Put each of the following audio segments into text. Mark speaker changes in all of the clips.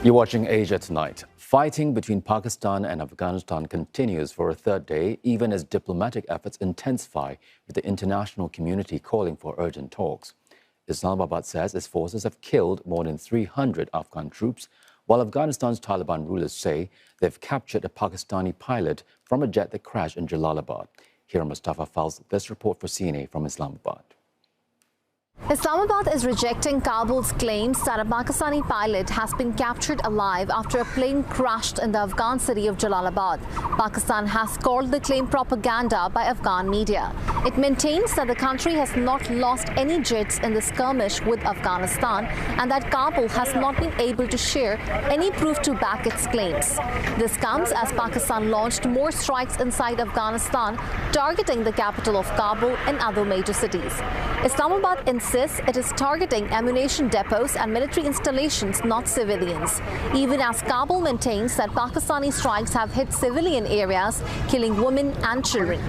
Speaker 1: You're watching Asia Tonight. Fighting between Pakistan and Afghanistan continues for a third day, even as diplomatic efforts intensify, with the international community calling for urgent talks. Islamabad says its forces have killed more than 300 Afghan troops, while Afghanistan's Taliban rulers say they've captured a Pakistani pilot from a jet that crashed in Jalalabad. Hira Mustafa files this report for CNA from Islamabad.
Speaker 2: Islamabad is rejecting Kabul's claims that a Pakistani pilot has been captured alive after a plane crashed in the Afghan city of Jalalabad. Pakistan has called the claim propaganda by Afghan media. It maintains that the country has not lost any jets in the skirmish with Afghanistan and that Kabul has not been able to share any proof to back its claims. This comes as Pakistan launched more strikes inside Afghanistan, targeting the capital of Kabul and other major cities. Islamabad insists it is targeting ammunition depots and military installations, not civilians, even as Kabul maintains that Pakistani strikes have hit civilian areas, killing women and children.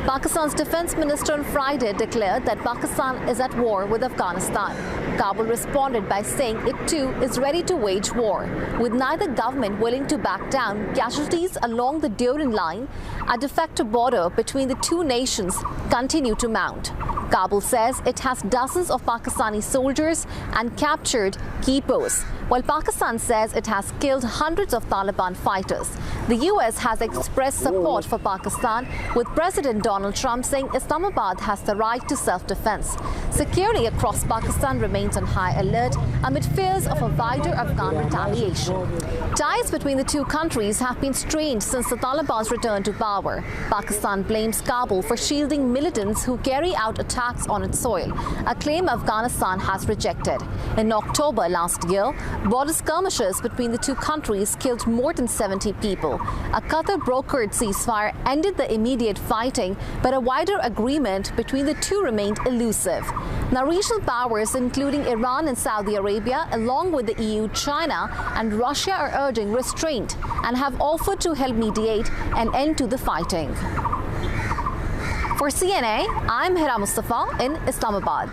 Speaker 2: Pakistan's defense minister on Friday declared that Pakistan is at war with Afghanistan. Kabul responded by saying it too is ready to wage war. With neither government willing to back down, casualties along the Durin line, a de facto border between the two nations, continue to mount. Kabul says it has dozens of Pakistani soldiers and captured key posts, while Pakistan says it has killed hundreds of Taliban fighters. The US has expressed support for Pakistan, with President Donald Trump saying Islamabad has the right to self-defense. Security across Pakistan remains on high alert amid fears of a wider Afghan retaliation. Ties between the two countries have been strained since the Taliban's return to power. Pakistan blames Kabul for shielding militants who carry out attacks on its soil, a claim Afghanistan has rejected. In October last year, border skirmishes between the two countries killed more than 70 people. A Qatar-brokered ceasefire ended the immediate fighting, but a wider agreement between the two remained elusive. Now, regional powers, including Iran and Saudi Arabia, along with the EU, China, and Russia, are urging restraint and have offered to help mediate an end to the fighting. For CNA, I'm Hira Mustafa in Islamabad.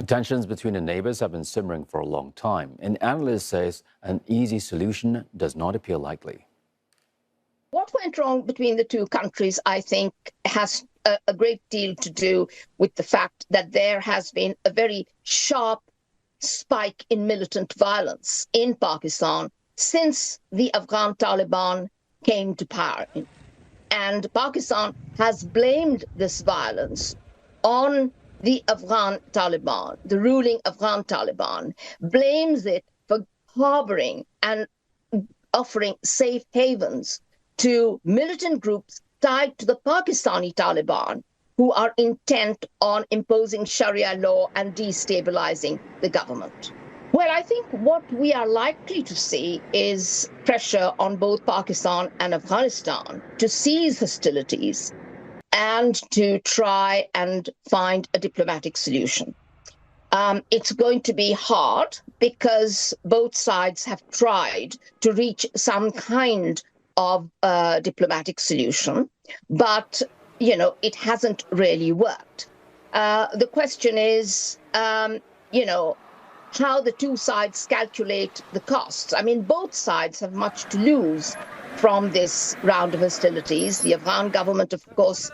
Speaker 1: Tensions between the neighbors have been simmering for a long time, and analysts say an easy solution does not appear likely.
Speaker 3: What went wrong between the two countries, I think, has a great deal to do with the fact that there has been a very sharp spike in militant violence in Pakistan since the Afghan Taliban came to power. And Pakistan has blamed this violence on the Afghan Taliban. The ruling Afghan Taliban blames it for harboring and offering safe havens to militant groups tied to the Pakistani Taliban, who are intent on imposing Sharia law and destabilizing the government. Well, I think what we are likely to see is pressure on both Pakistan and Afghanistan to cease hostilities and to try and find a diplomatic solution. It's going to be hard because both sides have tried to reach some kind of diplomatic solution, but, it hasn't really worked. The question is, how the two sides calculate the costs. I mean, both sides have much to lose from this round of hostilities. The Afghan government, of course,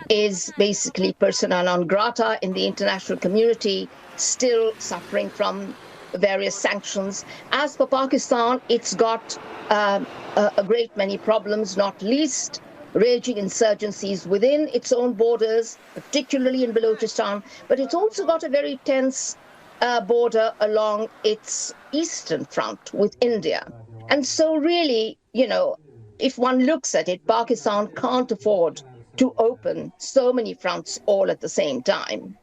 Speaker 3: is basically persona non grata in the international community, still suffering from various sanctions. As for Pakistan, it's got a great many problems, not least raging insurgencies within its own borders, particularly in Balochistan, but it's also got a very tense border along its eastern front with India. And so really, if one looks at it, Pakistan can't afford to open so many fronts all at the same time.